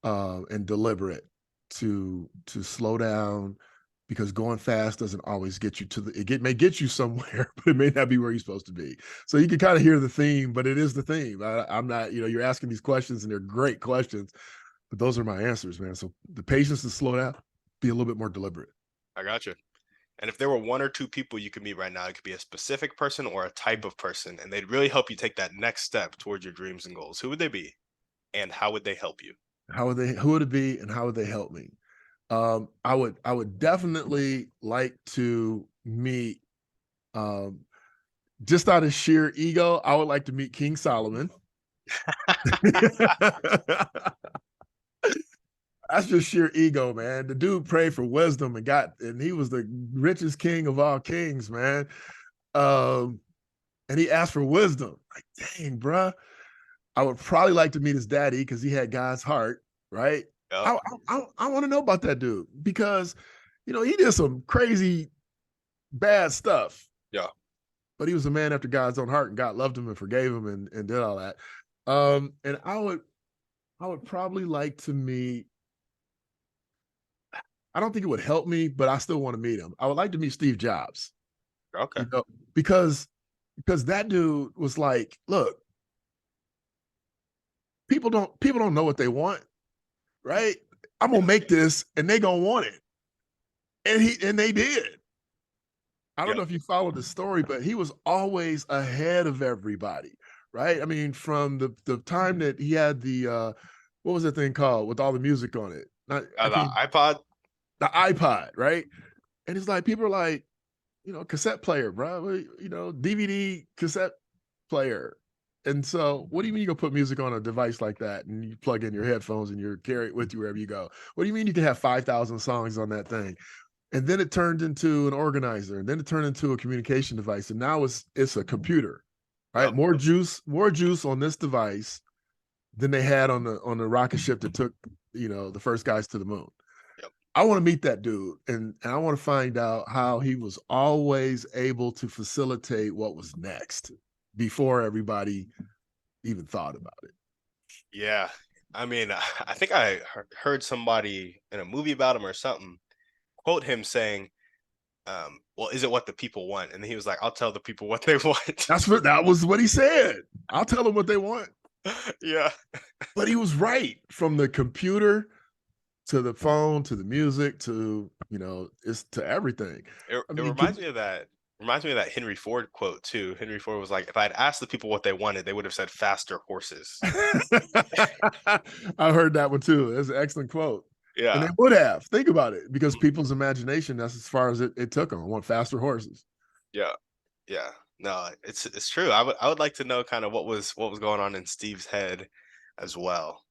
and deliberate to slow down, because going fast doesn't always get you to may get you somewhere, but it may not be where you're supposed to be. So you can kind of hear the theme, but it is the theme. I'm not, you're asking these questions and they're great questions, but those are my answers, man. So the patience to slow down, be a little bit more deliberate. I got you. And if there were one or two people you could meet right now, it could be a specific person or a type of person, and they'd really help you take that next step towards your dreams and goals. Who would they be, and how would they help you? Who would it be and how would they help me? I would definitely like to meet, um, just out of sheer ego, I would like to meet King Solomon. That's just sheer ego, man. The dude prayed for wisdom and he was the richest king of all kings, man. Um, and he asked for wisdom. Like, dang, bruh. I would probably like to meet his daddy because he had God's heart, right? Yep. I want to know about that dude because, he did some crazy bad stuff, Yeah. but he was a man after God's own heart, and God loved him and forgave him and did all that. And I would probably like to meet. I don't think it would help me, but I still want to meet him. I would like to meet Steve Jobs, Okay. you know, because that dude was like, look, people don't know what they want, right? I'm gonna make this, and they gonna want it, and they did. I don't Yeah. know if you followed the story, but he was always ahead of everybody, right? I mean, from the time that he had the what was that thing called with all the music on it? Not I The can't iPod. the iPod, right? And it's like people are like, cassette player, bro. DVD cassette player. And so, what do you mean you gonna put music on a device like that and you plug in your headphones and you carry it with you wherever you go? What do you mean you can have 5,000 songs on that thing? And then it turned into an organizer, and then it turned into a communication device, and now it's a computer, right? Yep. More juice on this device than they had on the rocket ship that took the first guys to the moon. Yep. I want to meet that dude, and I want to find out how he was always able to facilitate what was next before everybody even thought about it. Yeah. I mean, I think I heard somebody in a movie about him or something quote him saying, well, is it what the people want? And he was like, I'll tell the people what they want. That was what he said. I'll tell them what they want. Yeah. But he was right, from the computer to the phone to the music to it's to everything. I It mean, reminds me of that. Reminds me of that Henry Ford quote too. Henry Ford was like, if I'd asked the people what they wanted, they would have said faster horses. I heard that one too. That's an excellent quote. And they Yeah. would have. Think about it, because Mhm. people's imagination, that's as far as it took them. I want faster horses. Yeah. Yeah. No, it's true. I would like to know kind of what was going on in Steve's head as well.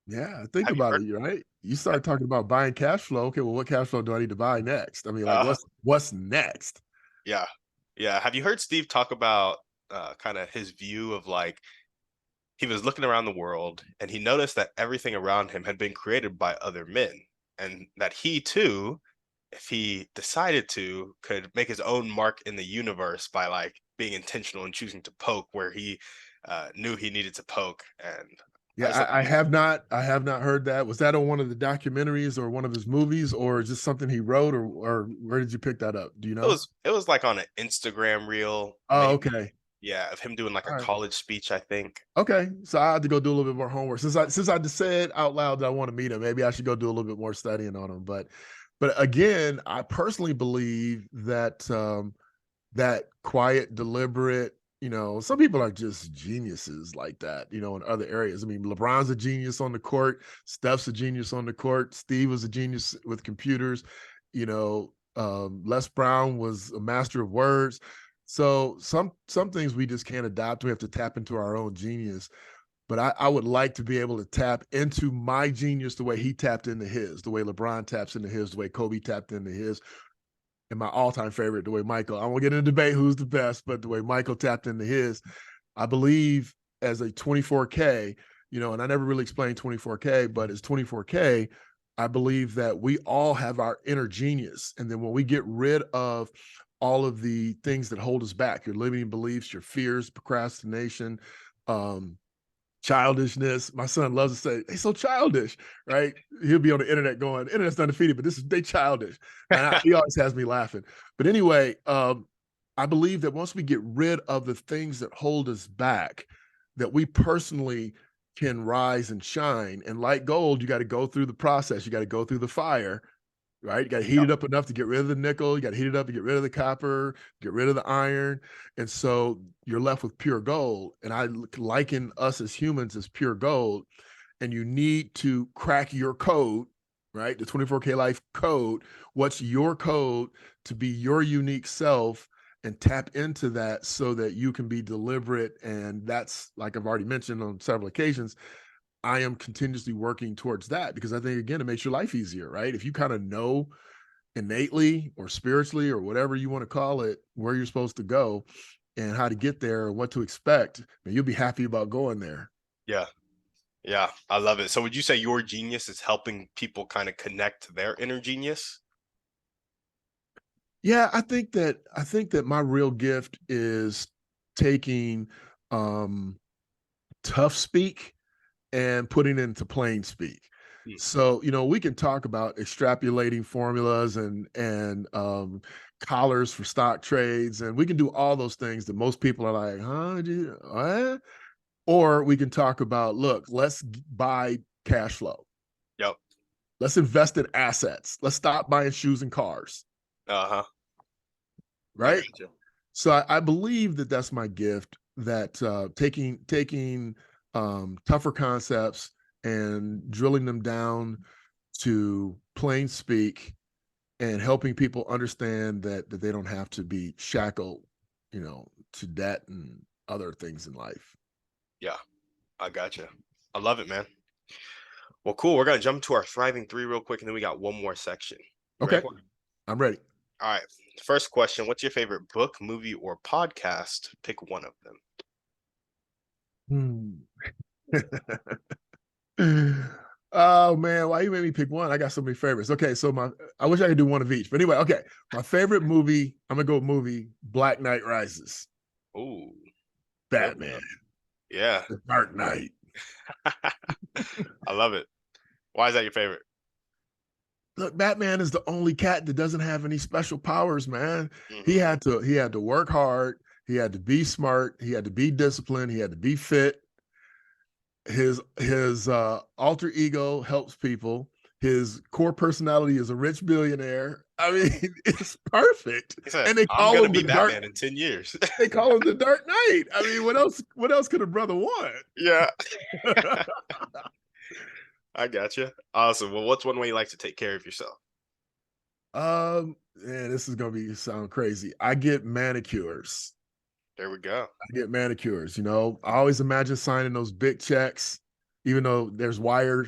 Yeah, think Have you about heard? it, you're right. You start talking about buying cash flow. Okay, well, what cash flow do I need to buy next? I mean, like, Uh, what's next? yeah. Yeah. Have you heard Steve talk about kind of his view of like he was looking around the world and he noticed that everything around him had been created by other men and that he too, if he decided to, could make his own mark in the universe by like being intentional and choosing to poke where he knew he needed to poke. And I Yeah, just thought I have not heard that. Was that on one of the documentaries or one of his movies, or is this something he wrote, or where did you pick that up? Do you know? it was like on an Instagram reel, Oh, maybe. okay. Yeah, of him doing like a All right. college speech, I think. Okay. So I had to go do a little bit more homework. Since I just said out loud that I want to meet him, maybe I should go do a little bit more studying on him. But again, I personally believe that that quiet, deliberate, some people are just geniuses like that, in other areas. I mean, LeBron's a genius on the court, Steph's a genius on the court, Steve was a genius with computers, Les Brown was a master of words. So some things we just can't adopt. We have to tap into our own genius. But I would like to be able to tap into my genius the way he tapped into his, the way LeBron taps into his, the way Kobe tapped into his, and my all-time favorite, the way Michael, I won't get in a debate who's the best, but the way Michael tapped into his. I believe as a 24K, and I never really explained 24K, but as 24K, I believe that we all have our inner genius. And then when we get rid of all of the things that hold us back, your limiting beliefs, your fears, procrastination, um, childishness. My son loves to say, "They so childish," right? He'll be on the internet going, "Internet's undefeated, but they childish," and he always has me laughing. But anyway, I believe that once we get rid of the things that hold us back, that we personally can rise and shine. And like gold, you got to go through the process. You got to go through the fire, right? You got to heat it up enough to get rid of the nickel. You got to heat it up to get rid of the copper, get rid of the iron. And so you're left with pure gold. And I liken us as humans as pure gold. And you need to crack your code, right? The 24K life code. What's your code to be your unique self and tap into that so that you can be deliberate. And that's, like I've already mentioned on several occasions, I am continuously working towards that because I think, again, it makes your life easier, right? If you kind of know innately or spiritually or whatever you want to call it, where you're supposed to go and how to get there and what to expect, then you'll be happy about going there. Yeah. Yeah. I love it. So would you say your genius is helping people kind of connect their inner genius? Yeah, I think that my real gift is taking um tough speak and putting it into plain speak. Mm. So, we can talk about extrapolating formulas and collars for stock trades, and we can do all those things that most people are like, huh? What? Or we can talk about, look, let's buy cash flow. Yep. Let's invest in assets. Let's stop buying shoes and cars, Uh-huh. I right? got you. So I believe that that's my gift. That taking tougher concepts and drilling them down to plain speak and helping people understand that they don't have to be shackled, to debt and other things in life. Yeah. I got you. I love it, man. Well, cool. We're gonna jump to our thriving three real quick, and then we got one more section. You ready Okay, for it? I'm ready. All right. First question: what's your favorite book, movie, or podcast? Pick one of them. Hmm. Oh man, why you made me pick one? I got so many favorites. Okay, so I wish I could do one of each. But anyway, okay. My favorite movie, I'm gonna go with movie Black Knight Rises. Ooh, good Batman, one. Yeah, The Dark Knight. I love it. Why is that your favorite? Look, Batman is the only cat that doesn't have any special powers, man. He Hmm. had to he had to work hard, he had to be smart, he had to be disciplined, he had to be fit. His alter ego helps people. His core personality is a rich billionaire. I mean, it's perfect. He said, And they "I'm call gonna him the be dark Batman in 10 years." they call him the Dark Knight. I mean, what else could a brother want? Yeah, I got you. Awesome. Well, what's one way you like to take care of yourself? Man, this is gonna be sound crazy. I get manicures. There we go. I get manicures. I always imagine signing those big checks, even though there's wire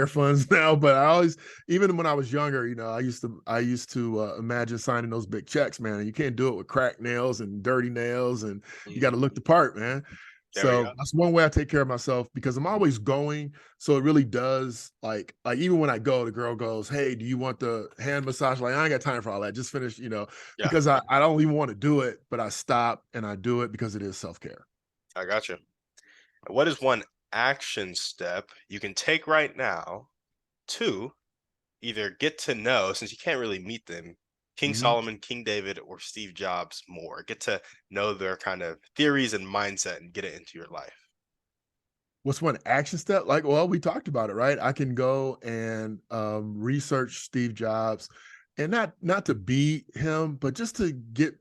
funds now, but even when I was younger, I used to imagine signing those big checks, man. And you can't do it with cracked nails and dirty nails, and you got to look Mhm. the part, man. There we So go. that's one way I take care of myself because I'm always going. So it really does like even when I go, the girl goes, "Hey, do you want the hand massage?" Like, I ain't got time for all that. Just finish. Yeah, Because I don't even want to do it, but I stop and I do it because it is self-care. I got you. What is one action step you can take right now to either get to know, since you can't really meet them, King Mhm. Solomon, King David, or Steve Jobs more? Get to know their kind of theories and mindset and get it into your life. What's one action step? Like, well, we talked about it, right? I can go and research Steve Jobs, and not to be him, but just to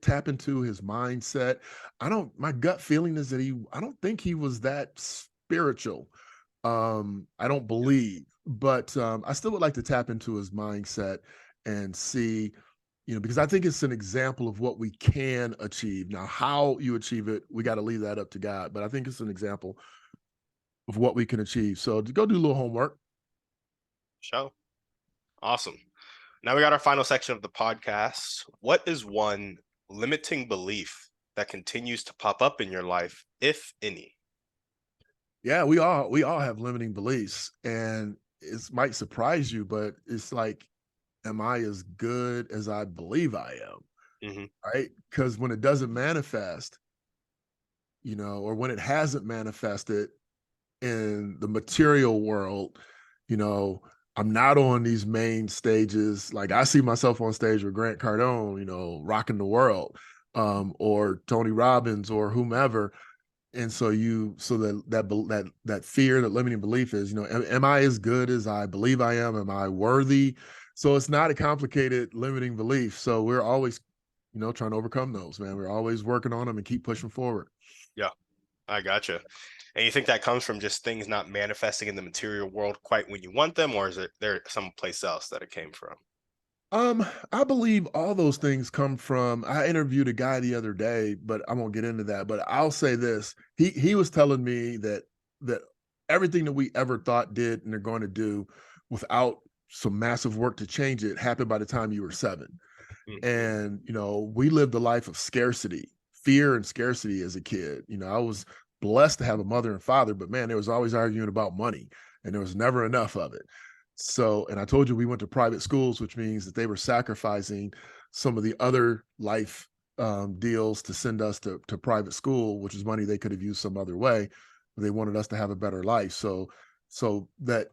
tap into his mindset. My gut feeling is that I don't think he was that spiritual. I don't believe, but I still would like to tap into his mindset and see, because I think it's an example of what we can achieve. Now, how you achieve it, we got to leave that up to God, but I think it's an example of what we can achieve. So to go do a little homework. Show. Awesome. Now we got our final section of the podcast. What is one limiting belief that continues to pop up in your life, if any? Yeah, we all have limiting beliefs, and it might surprise you, but it's like, am I as good as I believe I am? Hmm. Right? Because when it doesn't manifest, or when it hasn't manifested in the material world, you know, I'm not on these main stages. Like I see myself on stage with Grant Cardone, rocking the world, or Tony Robbins or whomever. And so that fear, that limiting belief is, am I as good as I believe I am? Am I worthy? So it's not a complicated limiting belief. So we're always, trying to overcome those, man. We're always working on them and keep pushing forward. Yeah, I gotcha. And you think that comes from just things not manifesting in the material world quite when you want them, or is it there someplace else that it came from? I believe all those things come from. I interviewed a guy the other day, but I won't get into that. But I'll say this: he was telling me that everything that we ever thought did and are going to do, without some massive work to change it, happened by the time you were 7. Mhm. And we lived a life of scarcity, fear, and scarcity as a kid. I was blessed to have a mother and father, but man, there was always arguing about money, and there was never enough of it. So, and I told you we went to private schools, which means that they were sacrificing some of the other life deals to send us to private school, which is money they could have used some other way. They wanted us to have a better life. So that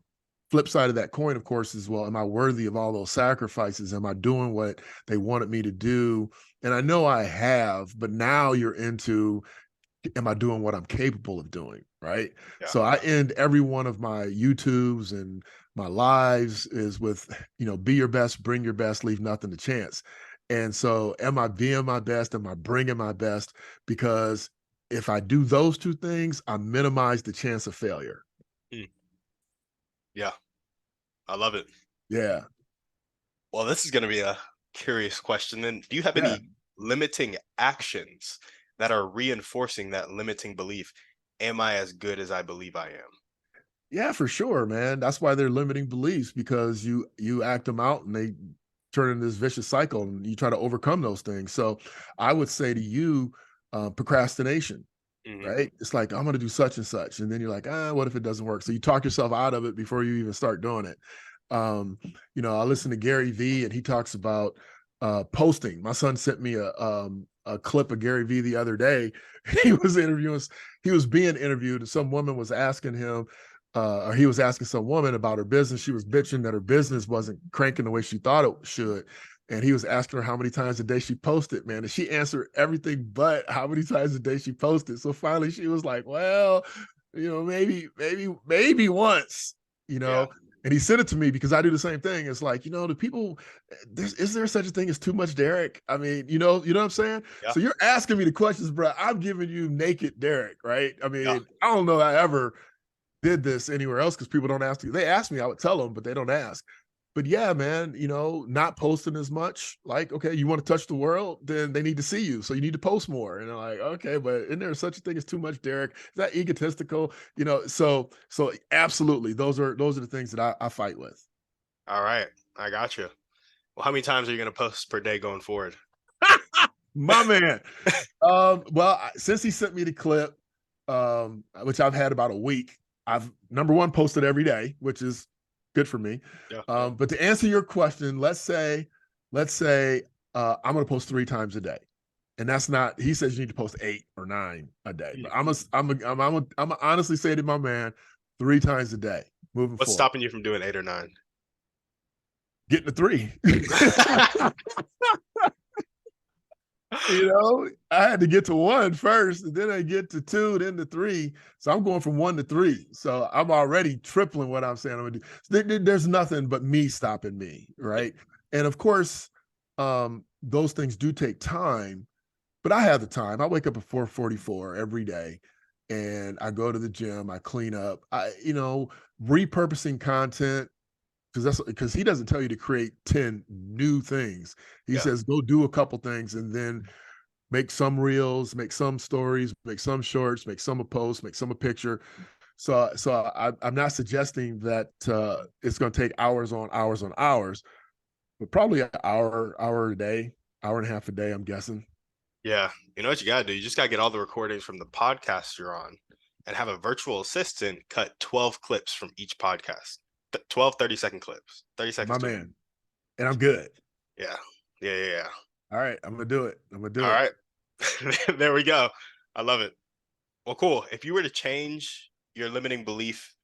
flip side of that coin, of course, is, well, am I worthy of all those sacrifices? Am I doing what they wanted me to do? And I know I have, but now you're into, am I doing what I'm capable of doing? Right. Yeah. So I end every one of my YouTubes and my lives is with, be your best, bring your best, leave nothing to chance. And so, am I being my best? Am I bringing my best? Because if I do those two things, I minimize the chance of failure. Mm. Yeah. I love it. Yeah. Well, this is going to be a curious question. Then, do you have Yeah. any limiting actions that are reinforcing that limiting belief? Am I as good as I believe I am? Yeah, for sure, man. That's why they're limiting beliefs, because you act them out and they turn into this vicious cycle, and you try to overcome those things. So I would say to you, procrastination, Hmm. right? It's like, I'm gonna do such and such. And then you're like, what if it doesn't work? So you talk yourself out of it before you even start doing it. Um, I listen to Gary Vee, and he talks about posting. My son sent me a clip of Gary Vee the other day. He was interviewing, he was being interviewed, and some woman was asking him, or he was asking some woman about her business. She was bitching that her business wasn't cranking the way she thought it should. And he was asking her how many times a day she posted, man. And she answered everything but how many times a day she posted. So finally she was like, well, maybe once, you Yeah. know. And he sent it to me because I do the same thing. It's like, the people, is there such a thing as too much Derek? I mean, what I'm saying? Yeah. So you're asking me the questions, bro. I'm giving you naked Derek, right? I Yeah. mean, I don't know I ever did this anywhere else because people don't ask you. They ask me, I would tell them, but they don't ask. But yeah, man, not posting as much. Like, okay, you want to touch the world, then they need to see you. So you need to post more. And they're like, okay, but isn't there such a thing as too much, Derek? Is that egotistical? So absolutely, those are the things that I fight with. All right. I got you. Well, how many times are you going to post per day going forward? My man. Well, since he sent me the clip, which I've had about a week, I've number one posted every day, which is good for me. Yeah. But to answer your question, let's say I'm going to post 3 times a day, and that's not. He says you need to post 8 or 9 a day, but Mm. I'm honestly say to my man, 3 times a day, moving What's forward, stopping you from doing 8 or 9? getting to 3. I had to get to 1 first, and then I get to 2, then to 3. So I'm going from 1 to 3. So I'm already tripling what I'm saying I'm gonna do. So there's nothing but me stopping me, Yeah. right? And of course, those things do take time, but I have the time. I wake up at 4:44 every day, and I go to the gym, I clean up. Repurposing content, because he doesn't tell you to create 10 new things. He Yeah. says go do a couple things and then make some reels, make some stories, make some shorts, make some a post, make some a picture. So I'm not suggesting that it's going to take hours on hours on hours, but probably an hour a day, hour and a half a day, I'm guessing. Yeah. You know what you got to do? You just got to get all the recordings from the podcast you're on and have a virtual assistant cut 12 clips from each podcast. 12 30-second clips, 30 seconds My to a minute. man. And I'm good. Yeah. Yeah. Yeah. Yeah. All right, I'm gonna do it. I'm gonna do All it. right. There we go. I love it. Well, cool. If you were to change your limiting belief,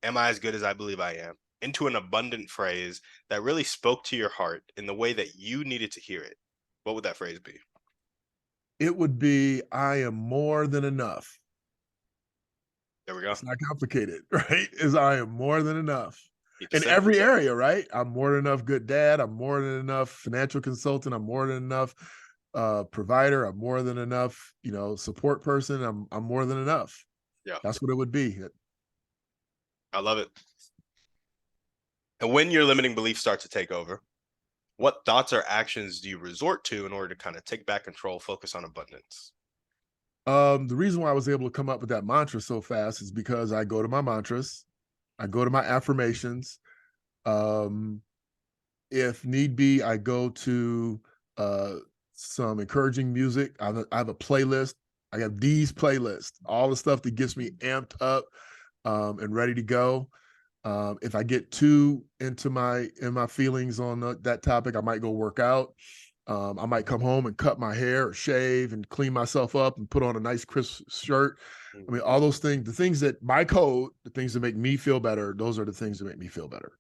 am I as good as I believe I am, into an abundant phrase that really spoke to your heart in the way that you needed to hear it, what would that phrase be? It would be, I am more than enough. There we go. It's not complicated, right? Is I am more than enough Keep it in simple. every area, right? I'm more than enough good dad. I'm more than enough financial consultant. I'm more than enough provider. I'm more than enough, support person. I'm more than enough. Yeah. That's what it would be. I love it. And when your limiting beliefs start to take over, What thoughts or actions do you resort to in order to kind of take back control, focus on abundance? The reason why I was able to come up with that mantra so fast is because I go to my mantras, I go to my affirmations. Um, if need be, I go to uh, some encouraging music. I have a playlist. I have these playlists, all the stuff that gets me amped up and ready to go. If I get too into my feelings on that topic, I might go work out. I might come home and cut my hair or shave and clean myself up and put on a nice crisp shirt. I Mm, mean, all those things, the things that my code, the things that make me feel better, those are the things that make me feel better.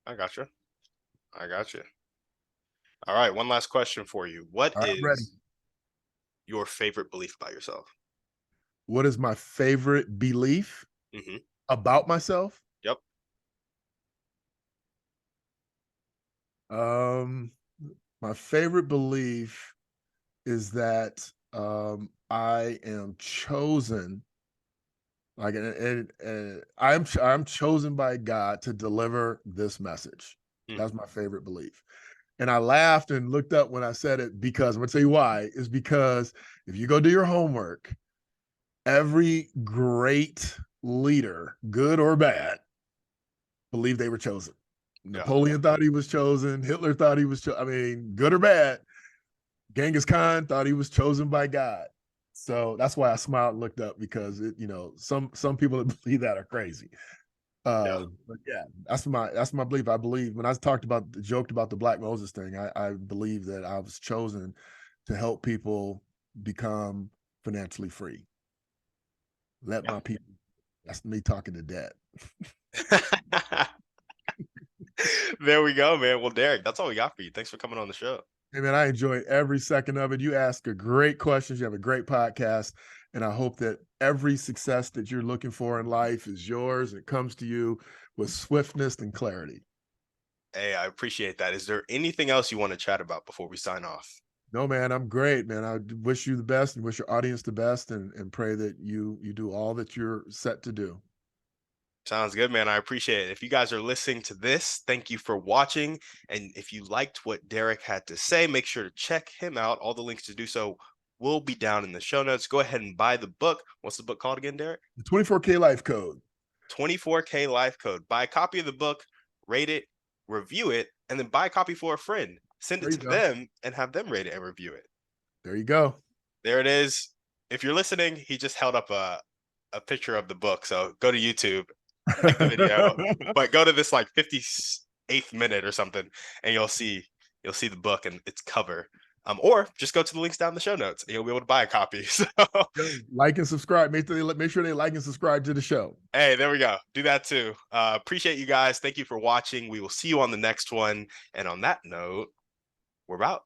I got you. I got you. All right. One last question for you. What All right, I'm ready. is your favorite belief about yourself? What is my favorite belief Hmm. about myself? Yep. Um, my favorite belief is that I am chosen. Like, and I'm chosen by God to deliver this message. Mm, That's my favorite belief. And I laughed and looked up when I said it because I'm gonna tell you why. Is because if you go do your homework, every great leader, good or bad, believed they were chosen. yeah. Napoleon thought he was chosen. Hitler thought he was chosen. I mean, good or bad, Genghis Khan thought he was chosen by God. So that's why I smiled and looked up because some people that believe that are crazy. Yeah. But yeah, that's my belief. I believe when I joked about the Black Moses thing, I believe that I was chosen to help people become financially free. Let my people. That's me talking to debt. Yeah. There we go, man. Well, Derek, that's all we got for you. Thanks for coming on the show. Hey man, I enjoyed every second of it. You ask a great questions. You have a great podcast, and I hope that every success that you're looking for in life is yours. And it comes to you with swiftness and clarity. Hey, I appreciate that. Is there anything else you want to chat about before we sign off? No, man, I'm great, man. I wish you the best and wish your audience the best, and pray that you do all that you're set to do. Sounds good, man. I appreciate it. If you guys are listening to this, thank you for watching. And if you liked what Derek had to say, make sure to check him out. All the links to do so will be down in the show notes. Go ahead and buy the book. What's the book called again, Derek? The 24K Life Code. 24K Life Code. Buy a copy of the book, rate it, review it, and then buy a copy for a friend. Send There it you to go. them and have them rate it and review it. There you go. There it is. If you're listening, he just held up a picture of the book. So go to YouTube, like the video, but go to this like 58th minute or something, and you'll see the book and its cover. Or just go to the links down in the show notes, and you'll be able to buy a copy. So, Like and subscribe. Make sure they like and subscribe to the show. hey, there we go. Do that too. Appreciate you guys. Thank you for watching. We will see you on the next one. And on that note, we're out.